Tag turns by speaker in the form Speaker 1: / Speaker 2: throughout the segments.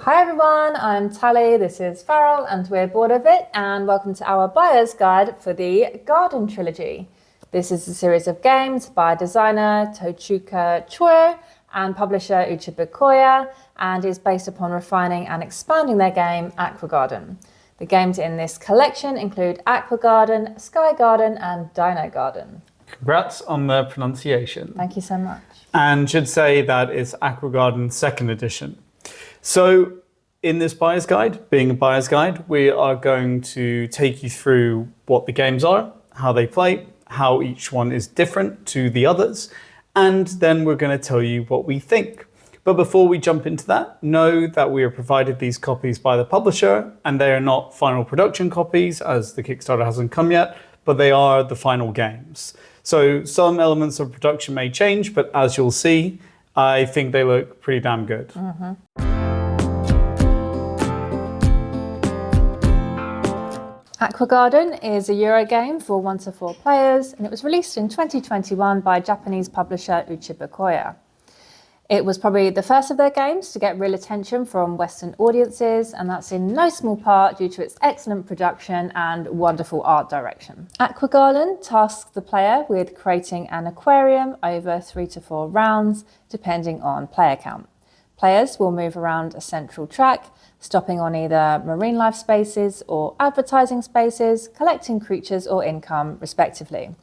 Speaker 1: Hi everyone, I'm Tally, this is Farrell, and we're bored of it, and welcome to our buyer's guide for the Garden Trilogy. This is a series of games by designer Tochuka Choi and publisher Uchiba, and is based upon refining and expanding their game Aqua Garden. The games in this collection include Aqua Garden, Sky Garden, and Dino Garden.
Speaker 2: Congrats on the pronunciation.
Speaker 1: Thank you so much.
Speaker 2: And should say that it's Aqua Garden 2nd edition. So in this buyer's guide, being a buyer's guide, we are going to take you through what the games are, how they play, how each one is different to the others, and then we're going to tell you what we think. But before we jump into that, know that we are provided these copies by the publisher, and they are not final production copies as the Kickstarter hasn't come yet, but they are the final games. So some elements of production may change, but as you'll see, I think they look pretty damn good.
Speaker 1: Aqua Garden is a Euro game for 1 to 4 players, and it was released in 2021 by Japanese publisher Uchiba. It was probably the first of their games to get real attention from Western audiences, and that's in no small part due to its excellent production and wonderful art direction. Aqua Garden tasks the player with creating an aquarium over 3 to 4 rounds, depending on player count. Players will move around a central track, stopping on either marine life spaces or advertising spaces, collecting creatures or income, respectively.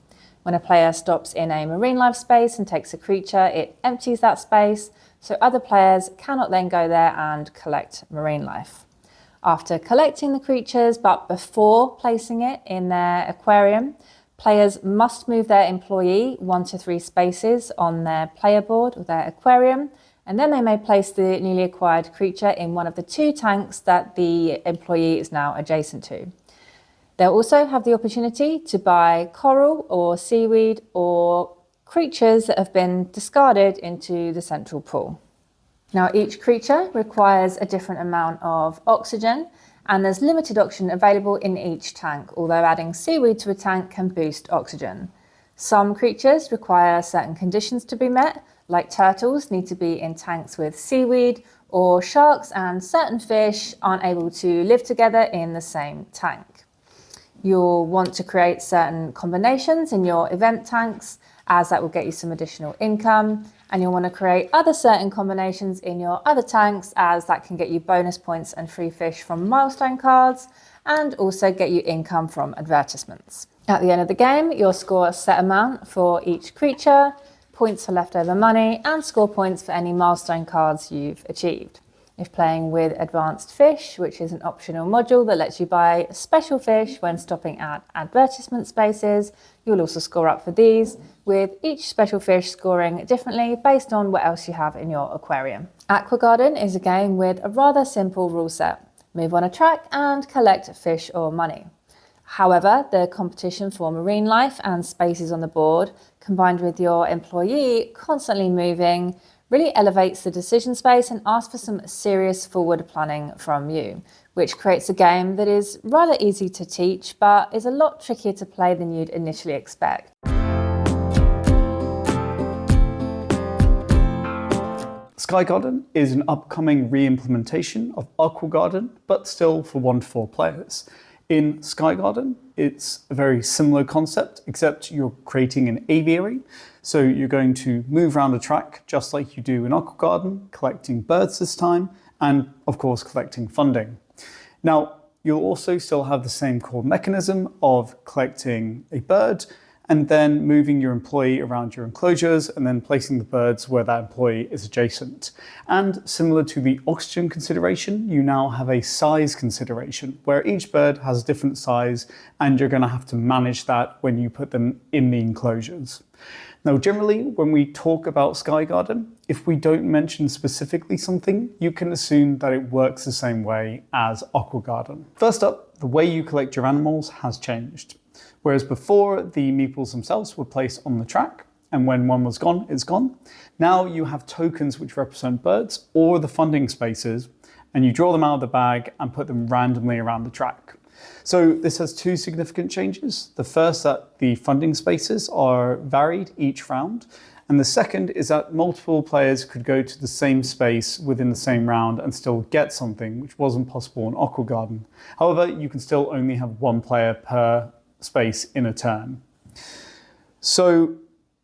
Speaker 1: When a player stops in a marine life space and takes a creature, it empties that space, so other players cannot then go there and collect marine life. After collecting the creatures, but before placing it in their aquarium, players must move their employee 1 to 3 spaces on their player board or their aquarium, and then they may place the newly acquired creature in one of the 2 tanks that the employee is now adjacent to. They'll also have the opportunity to buy coral or seaweed or creatures that have been discarded into the central pool. Now, each creature requires a different amount of oxygen, and there's limited oxygen available in each tank, although adding seaweed to a tank can boost oxygen. Some creatures require certain conditions to be met, like turtles need to be in tanks with seaweed, or sharks and certain fish aren't able to live together in the same tank. You'll want to create certain combinations in your event tanks, as that will get you some additional income, and you'll want to create other certain combinations in your other tanks, as that can get you bonus points and free fish from milestone cards, and also get you income from advertisements. At the end of the game, you'll score a set amount for each creature, points for leftover money, and score points for any milestone cards you've achieved. If playing with advanced fish, which is an optional module that lets you buy special fish when stopping at advertisement spaces, you'll also score up for these, with each special fish scoring differently based on what else you have in your aquarium. Aqua Garden is a game with a rather simple rule set. Move on a track and collect fish or money. However, the competition for marine life and spaces on the board, combined with your employee constantly moving, really elevates the decision space and asks for some serious forward planning from you, which creates a game that is rather easy to teach, but is a lot trickier to play than you'd initially expect.
Speaker 2: Sky Garden is an upcoming re-implementation of Aqua Garden, but still for 1 to 4 players. In Sky Garden, it's a very similar concept, except you're creating an aviary. So you're going to move around a track just like you do in Aqua Garden, collecting birds this time, and of course collecting funding. Now, you'll also still have the same core mechanism of collecting a bird and then moving your employee around your enclosures and then placing the birds where that employee is adjacent. And similar to the oxygen consideration, you now have a size consideration where each bird has a different size, and you're going to have to manage that when you put them in the enclosures. Now, generally, when we talk about Sky Garden, if we don't mention specifically something, you can assume that it works the same way as Aqua Garden. First up, the way you collect your animals has changed. Whereas before, the meeples themselves were placed on the track, and when one was gone, it's gone. Now you have tokens which represent birds or the funding spaces, and you draw them out of the bag and put them randomly around the track. So this has 2 significant changes. The first, that the funding spaces are varied each round, And the second is that multiple players could go to the same space within the same round and still get something, which wasn't possible in Aqua Garden. However, you can still only have one player per space in a turn. So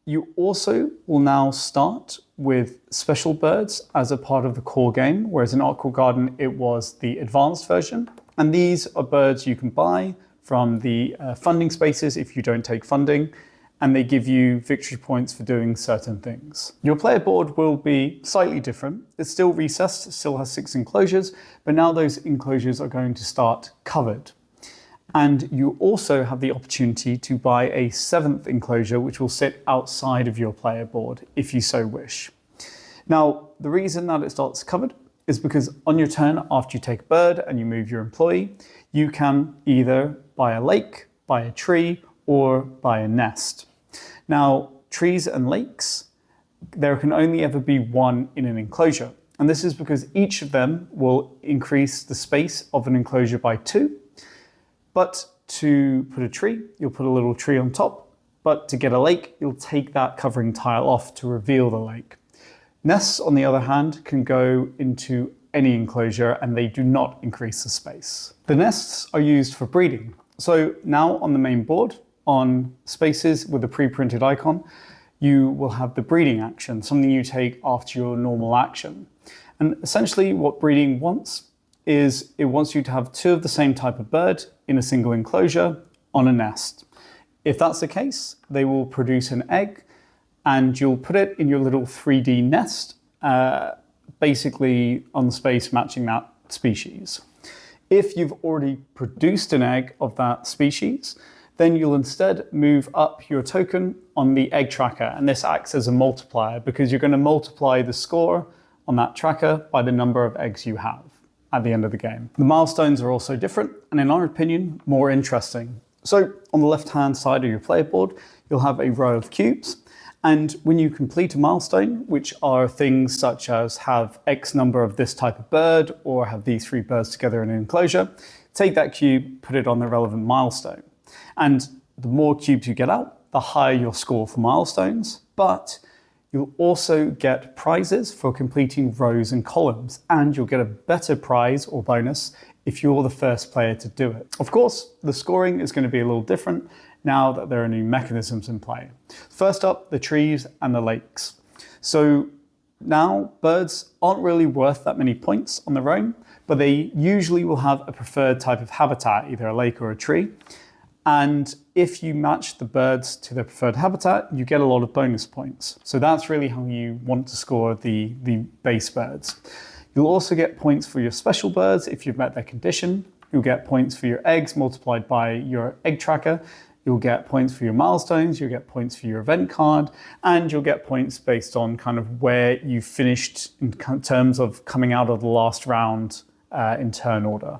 Speaker 2: you also will now start with special birds as a part of the core game, whereas in Aqua Garden it was the advanced version. And these are birds you can buy from the funding spaces if you don't take funding, and they give you victory points for doing certain things. Your player board will be slightly different. It's still recessed, it still has 6 enclosures, but now those enclosures are going to start covered. And you also have the opportunity to buy a 7th enclosure, which will sit outside of your player board if you so wish. Now, the reason that it starts covered is because on your turn, after you take a bird and you move your employee, you can either buy a lake, buy a tree, or buy a nest. Now, trees and lakes, there can only ever be one in an enclosure. And this is because each of them will increase the space of an enclosure by 2. But to put a tree, you'll put a little tree on top. But to get a lake, you'll take that covering tile off to reveal the lake. Nests, on the other hand, can go into any enclosure and they do not increase the space. The nests are used for breeding. So now on the main board, on spaces with a pre-printed icon, you will have the breeding action, something you take after your normal action. And essentially what breeding wants is it wants you to have 2 of the same type of bird in a single enclosure on a nest. If that's the case, they will produce an egg and you'll put it in your little 3D nest, basically on space matching that species. If you've already produced an egg of that species, then you'll instead move up your token on the egg tracker, and this acts as a multiplier because you're going to multiply the score on that tracker by the number of eggs you have at the end of the game. The milestones are also different, and in our opinion, more interesting. So on the left-hand side of your player board, you'll have a row of cubes, and when you complete a milestone, which are things such as have X number of this type of bird or have these 3 birds together in an enclosure, take that cube, put it on the relevant milestone. And the more cubes you get out, the higher your score for milestones, but you'll also get prizes for completing rows and columns, and you'll get a better prize or bonus if you're the first player to do it. Of course, the scoring is going to be a little different now that there are new mechanisms in play. First up, the trees and the lakes. So now birds aren't really worth that many points on their own, but they usually will have a preferred type of habitat, either a lake or a tree. And if you match the birds to their preferred habitat, you get a lot of bonus points. So that's really how you want to score the base birds. You'll also get points for your special birds if you've met their condition. You'll get points for your eggs multiplied by your egg tracker. You'll get points for your milestones, you'll get points for your event card, and you'll get points based on kind of where you finished in terms of coming out of the last round in turn order.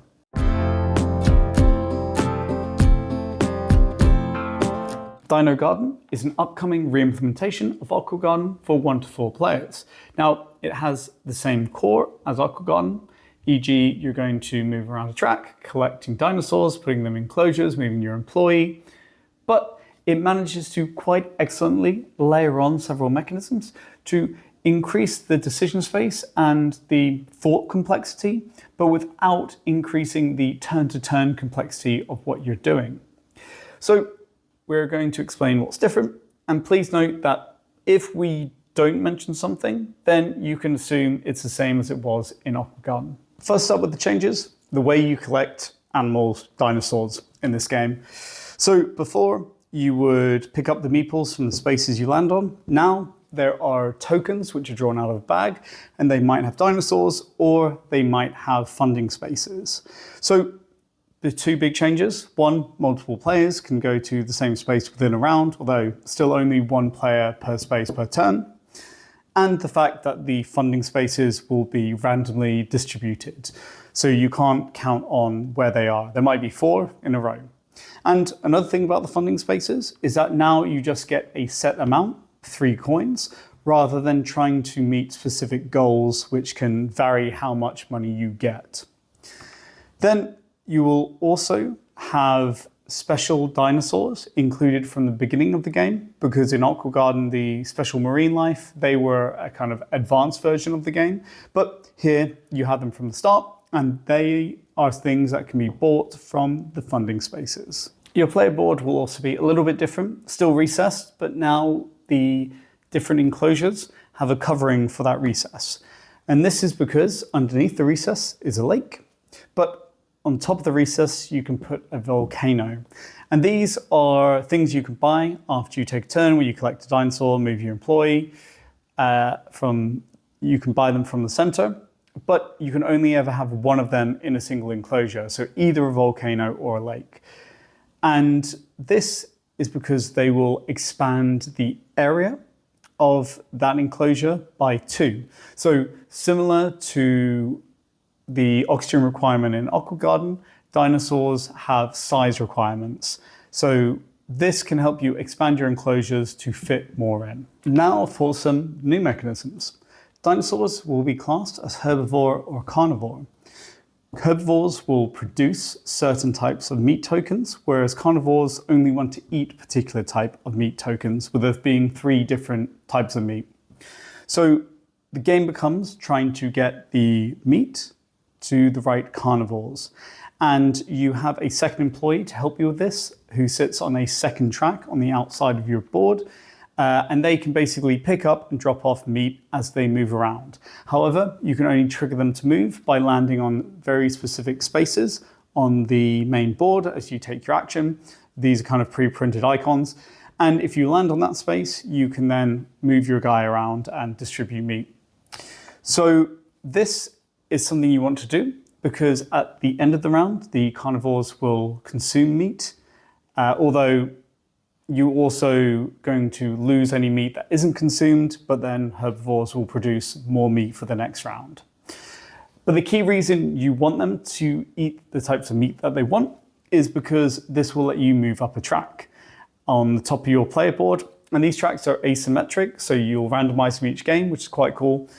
Speaker 2: Dino Garden is an upcoming re-implementation of Aqua Garden for 1 to 4 players. Now, it has the same core as Aqua Garden, e.g. you're going to move around a track, collecting dinosaurs, putting them in enclosures, moving your employee, but it manages to quite excellently layer on several mechanisms to increase the decision space and the thought complexity, but without increasing the turn-to-turn complexity of what you're doing. So we're going to explain what's different, and please note that if we don't mention something, then you can assume it's the same as it was in Aqua Garden. First up with the changes, the way you collect animals, dinosaurs in this game. So before, you would pick up the meeples from the spaces you land on. Now there are tokens which are drawn out of a bag, and they might have dinosaurs or they might have funding spaces. So the 2 big changes: 1, multiple players can go to the same space within a round, although still only 1 player per space per turn. And the fact that the funding spaces will be randomly distributed. So you can't count on where they are. There might be 4 in a row. And another thing about the funding spaces is that now you just get a set amount, 3 coins, rather than trying to meet specific goals which can vary how much money you get. Then you will also have special dinosaurs included from the beginning of the game, because in Aqua Garden, the special marine life, they were a kind of advanced version of the game. But here you have them from the start, and they are things that can be bought from the funding spaces. Your player board will also be a little bit different, still recessed, but now the different enclosures have a covering for that recess. And this is because underneath the recess is a lake, but on top of the recess, you can put a volcano. And these are things you can buy after you take a turn where you collect a dinosaur, move your employee. You can buy them from the center, but you can only ever have one of them in a single enclosure. So either a volcano or a lake. And this is because they will expand the area of that enclosure by 2. So similar to the oxygen requirement in Aqua Garden, dinosaurs have size requirements. So this can help you expand your enclosures to fit more in. Now for some new mechanisms. Dinosaurs will be classed as herbivore or carnivore. Herbivores will produce certain types of meat tokens, whereas carnivores only want to eat a particular type of meat tokens, with there being 3 different types of meat. So the game becomes trying to get the meat to the right carnivores. And you have a second employee to help you with this, who sits on a second track on the outside of your board. And they can basically pick up and drop off meat as they move around. However, you can only trigger them to move by landing on very specific spaces on the main board as you take your action. These are kind of pre-printed icons. And if you land on that space, you can then move your guy around and distribute meat. So this is something you want to do, because at the end of the round, the carnivores will consume meat, although you're also going to lose any meat that isn't consumed, but then herbivores will produce more meat for the next round. But the key reason you want them to eat the types of meat that they want is because this will let you move up a track on the top of your player board. And these tracks are asymmetric, so you'll randomize them each game, which is quite cool.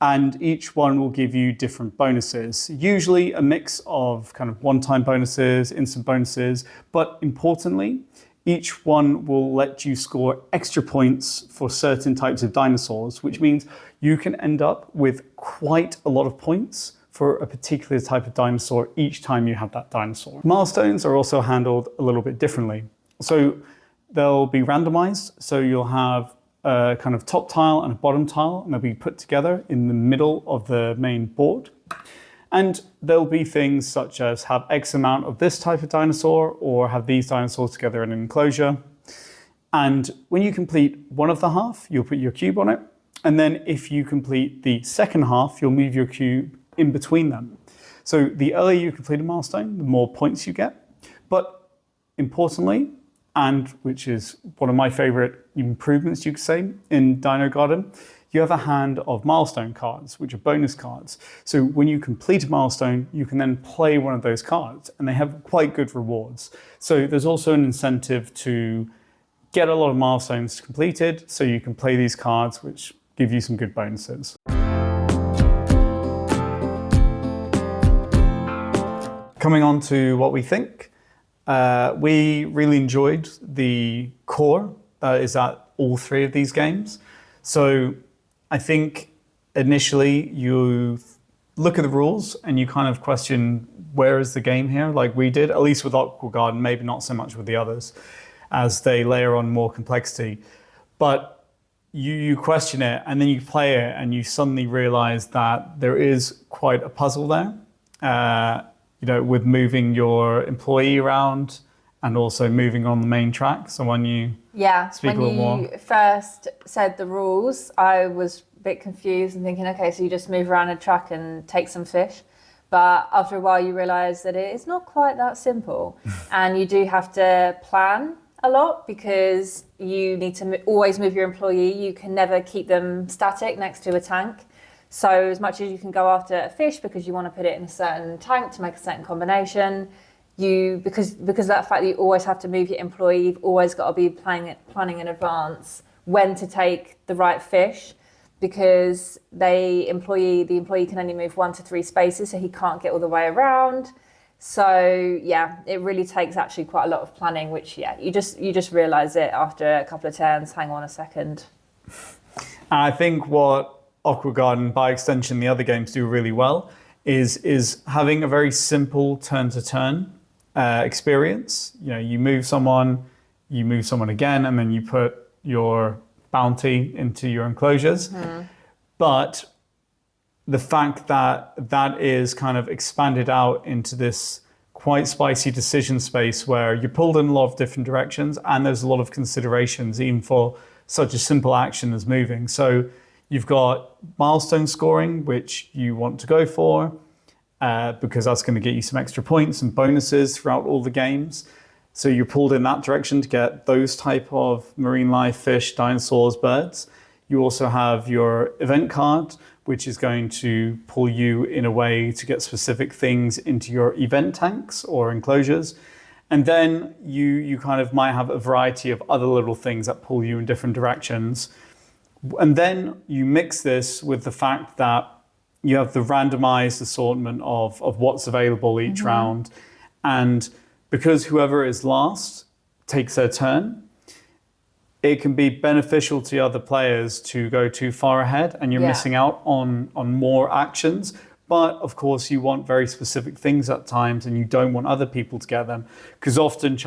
Speaker 2: And each one will give you different bonuses, usually a mix of kind of one-time bonuses, instant bonuses, but importantly, each one will let you score extra points for certain types of dinosaurs, which means you can end up with quite a lot of points for a particular type of dinosaur each time you have that dinosaur. Milestones are also handled a little bit differently. So they'll be randomized, so you'll have a kind of top tile and a bottom tile, and they'll be put together in the middle of the main board. And there'll be things such as have X amount of this type of dinosaur, or have these dinosaurs together in an enclosure. And when you complete one of the half, you'll put your cube on it. And then if you complete the second half, you'll move your cube in between them. So the earlier you complete a milestone, the more points you get. But importantly, and which is one of my favorite improvements, you could say, in Dino Garden, you have a hand of milestone cards, which are bonus cards. So when you complete a milestone, you can then play one of those cards, and they have quite good rewards. So there's also an incentive to get a lot of milestones completed, so you can play these cards, which give you some good bonuses. Coming on to what we think. We really enjoyed the core that is at all 3 of these games. So I think initially you look at the rules and you kind of question, where is the game here, like we did, at least with Aqua Garden, maybe not so much with the others, as they layer on more complexity. But you question it, and then you play it, and you suddenly realize that there is quite a puzzle there, with moving your employee around and also moving on the main track. So when you speak a little more.
Speaker 1: When you first said the rules, I was a bit confused and thinking, okay, so you just move around a track and take some fish. But after a while, you realise that it's not quite that simple. And you do have to plan a lot, because you need to always move your employee. You can never keep them static next to a tank. So as much as you can go after a fish because you want to put it in a certain tank to make a certain combination, because of that fact that you always have to move your employee, you've always got to be planning in advance when to take the right fish, because the employee can only move 1 to 3 spaces, so he can't get all the way around. So yeah, it really takes actually quite a lot of planning, which you just realise it after a couple of turns. Hang on a second.
Speaker 2: And I think what Aqua Garden, by extension, the other games do really well is having a very simple turn-to-turn experience. You move someone again, and then you put your bounty into your enclosures. But the fact that is kind of expanded out into this quite spicy decision space where you're pulled in a lot of different directions, and there's a lot of considerations even for such a simple action as moving. So you've got milestone scoring, which you want to go for, because that's going to get you some extra points and bonuses throughout all the games. So you're pulled in that direction to get those type of marine life, fish, dinosaurs, birds. You also have your event card, which is going to pull you in a way to get specific things into your event tanks or enclosures. And then you kind of might have a variety of other little things that pull you in different directions. And then you mix this with the fact that you have the randomized assortment of what's available each round. And because whoever is last takes their turn, it can be beneficial to the other players to go too far ahead, and you're missing out on more actions. But of course, you want very specific things at times, and you don't want other people to get them, because often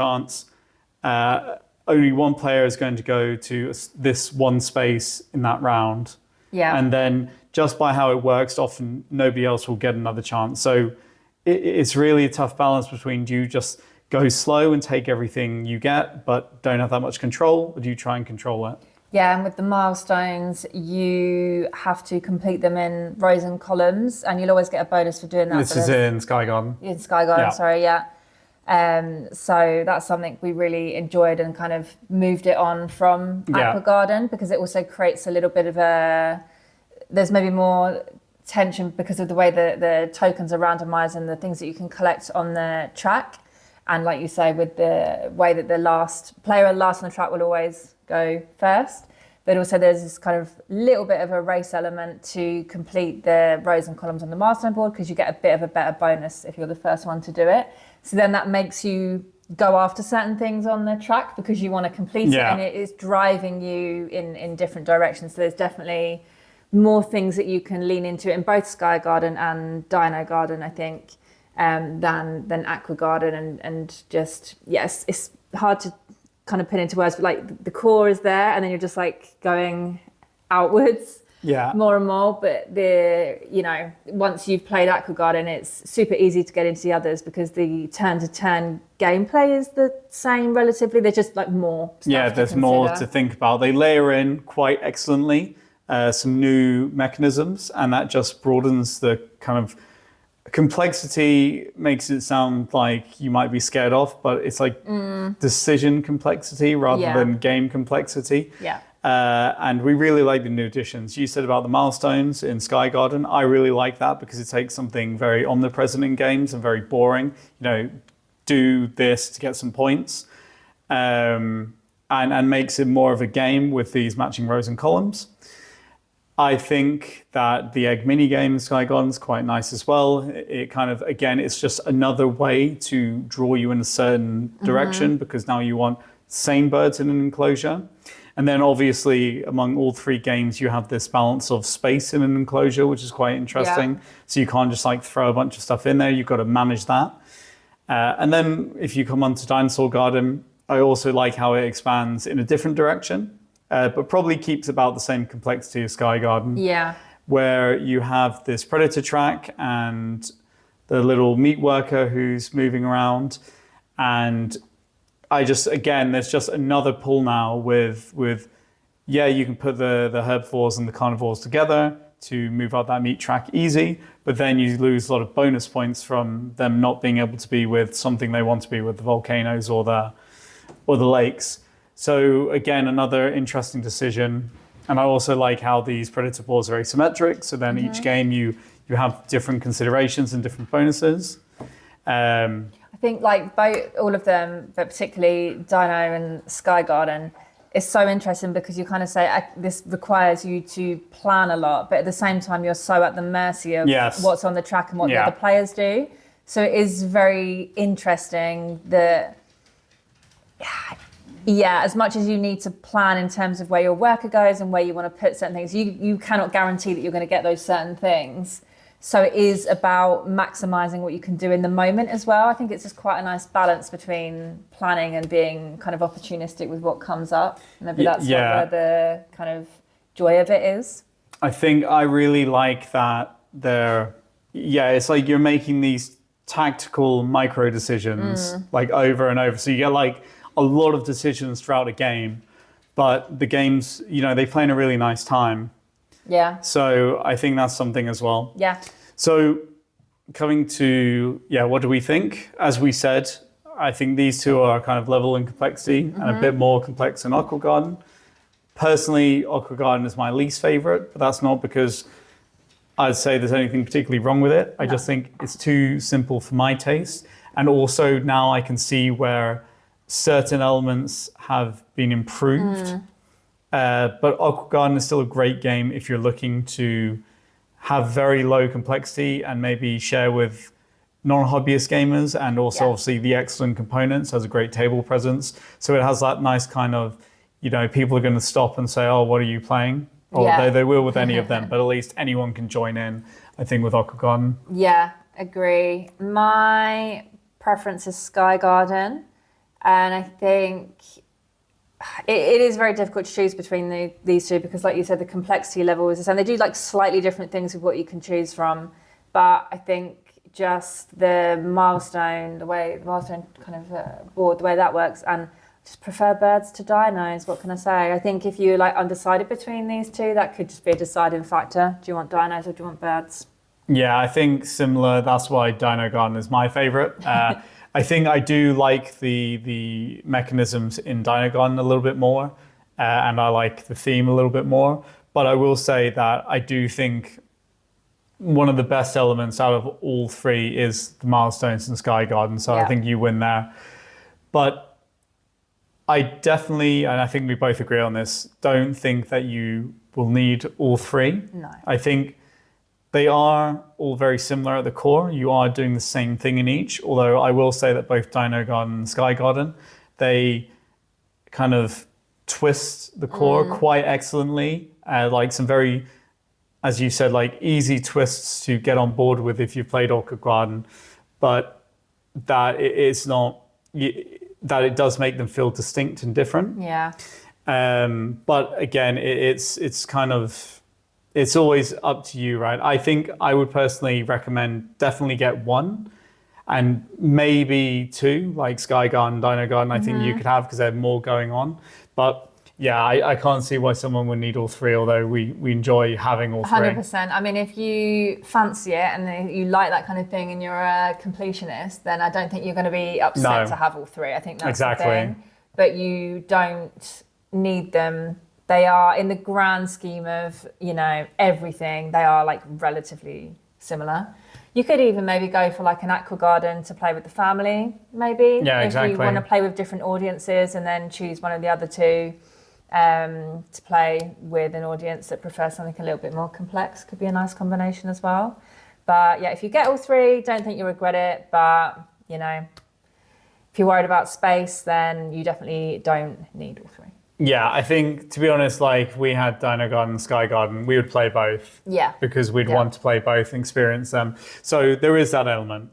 Speaker 2: only one player is going to go to this one space in that round. And then just by how it works, often nobody else will get another chance. So it's really a tough balance between, do you just go slow and take everything you get but don't have that much control, or do you try and control it?
Speaker 1: Yeah, and with the milestones, you have to complete them in rows and columns, and you'll always get a bonus for doing that.
Speaker 2: This is in Sky Garden.
Speaker 1: In Sky Garden, sorry, so that's something we really enjoyed and kind of moved it on from Aqua Garden, because it also creates a little bit of there's maybe more tension because of the way the tokens are randomized and the things that you can collect on the track. And like you say, with the way that the last on the track will always go first, but also there's this kind of little bit of a race element to complete the rows and columns on the milestone board, because you get a bit of a better bonus if you're the first one to do it. So then that makes you go after certain things on the track because you want to complete it, and it is driving you in different directions. So there's definitely more things that you can lean into in both Sky Garden and Dino Garden, I think, than Aqua Garden, and just it's hard to kind of put into words, but like the core is there, and then you're just like going outwards more and more. But once you've played Aqua Garden, it's super easy to get into the others because the turn-to-turn gameplay is the same relatively. There's just like more stuff
Speaker 2: there's more to think about. They layer in quite excellently some new mechanisms, and that just broadens the kind of complexity. Makes it sound like you might be scared off, but it's like decision complexity rather than game complexity. And we really like the new additions. You said about the milestones in Sky Garden. I really like that because it takes something very omnipresent in games and very boring. Do this to get some points, and makes it more of a game with these matching rows and columns. I think that the egg mini game in Sky Garden is quite nice as well. It kind of, again, it's just another way to draw you in a certain direction, because now you want same birds in an enclosure. And then obviously among all three games, you have this balance of space in an enclosure, which is quite interesting. So you can't just like throw a bunch of stuff in there. You've got to manage that. And then if you come onto Dinosaur Garden, I also like how it expands in a different direction. But probably keeps about the same complexity as Sky Garden. Where you have this predator track and the little meat worker who's moving around. And there's just another pull now with you can put the herbivores and the carnivores together to move out that meat track easy, but then you lose a lot of bonus points from them not being able to be with something they want to be with, the volcanoes or the lakes. So again, another interesting decision. And I also like how these predator boards are very symmetric. So then each game you have different considerations and different bonuses.
Speaker 1: I think like all of them, but particularly Dino and Sky Garden, is so interesting because you kind of say this requires you to plan a lot, but at the same time you're so at the mercy of what's on the track and what the other players do. So it is very interesting that, yeah, as much as you need to plan in terms of where your worker goes and where you want to put certain things, you cannot guarantee that you're going to get those certain things. So it is about maximizing what you can do in the moment as well. I think it's just quite a nice balance between planning and being kind of opportunistic with what comes up. Maybe that's where the kind of joy of it is.
Speaker 2: I think I really like that it's like you're making these tactical micro decisions like over and over. So you get like a lot of decisions throughout a game, but the games, they play in a really nice time.
Speaker 1: Yeah.
Speaker 2: So I think that's something as well.
Speaker 1: Yeah.
Speaker 2: So coming to, what do we think? As we said, I think these two are kind of level in complexity and a bit more complex than Aqua Garden. Personally, Aqua Garden is my least favorite, but that's not because I'd say there's anything particularly wrong with it. I just think it's too simple for my taste. And also now I can see where certain elements have been improved. But Aqua Garden is still a great game if you're looking to have very low complexity and maybe share with non-hobbyist gamers, and also obviously the excellent components, has a great table presence. So it has that nice kind of, people are going to stop and say, oh, what are you playing? Or they will with any of them, but at least anyone can join in, I think, with Aqua Garden. Yeah,
Speaker 1: agree. My preference is Sky Garden. And I think it is very difficult to choose between these two because, like you said, the complexity level is the same. They do like slightly different things with what you can choose from. But I think just the milestone kind of board, the way that works, and just prefer birds to dinos. What can I say? I think if you're like undecided between these two, that could just be a deciding factor. Do you want dinos or do you want birds?
Speaker 2: Yeah, I think similar. That's why Dino Garden is my favorite. I think I do like the mechanisms in Dino Garden a little bit more, and I like the theme a little bit more. But I will say that I do think one of the best elements out of all three is the milestones in Sky Garden. So I think you win there. But I definitely, and I think we both agree on this, don't think that you will need all three.
Speaker 1: No.
Speaker 2: I think they are all very similar at the core. You are doing the same thing in each, although I will say that both Dino Garden and Sky Garden, they kind of twist the core quite excellently. Like some very, as you said, like easy twists to get on board with if you've played Aqua Garden, but that it's not, that it does make them feel distinct and different.
Speaker 1: Yeah.
Speaker 2: But again, it's kind of, it's always up to you, right? I think I would personally recommend definitely get one and maybe two, like Sky Garden, Dino Garden, I think you could have because they have more going on. But yeah, I can't see why someone would need all three, although we enjoy having all three.
Speaker 1: 100%. I mean, if you fancy it and you like that kind of thing and you're a completionist, then I don't think you're going to be upset to have all three. I think that's the thing. But you don't need them. They are, in the grand scheme of, everything, they are like relatively similar. You could even maybe go for like an Aqua Garden to play with the family, maybe.
Speaker 2: Yeah, exactly.
Speaker 1: If you want to play with different audiences and then choose one of the other two to play with an audience that prefers something a little bit more complex, could be a nice combination as well. But yeah, if you get all three, don't think you'll regret it. But, if you're worried about space, then you definitely don't need all three.
Speaker 2: Yeah, I think, to be honest, like we had Dino Garden and Sky Garden, we would play both.
Speaker 1: Yeah.
Speaker 2: Because we'd want to play both and experience them. So there is that element.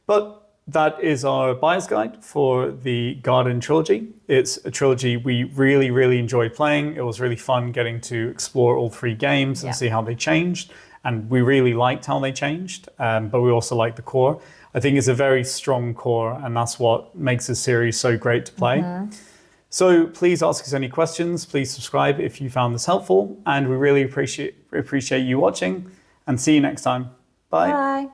Speaker 2: But that is our buyer's guide for the Garden Trilogy. It's a trilogy we really, really enjoyed playing. It was really fun getting to explore all three games and see how they changed. And we really liked how they changed, but we also liked the core. I think it's a very strong core, and that's what makes this series so great to play. So please ask us any questions. Please subscribe if you found this helpful. And we really appreciate you watching, and see you next time. Bye.
Speaker 1: Bye.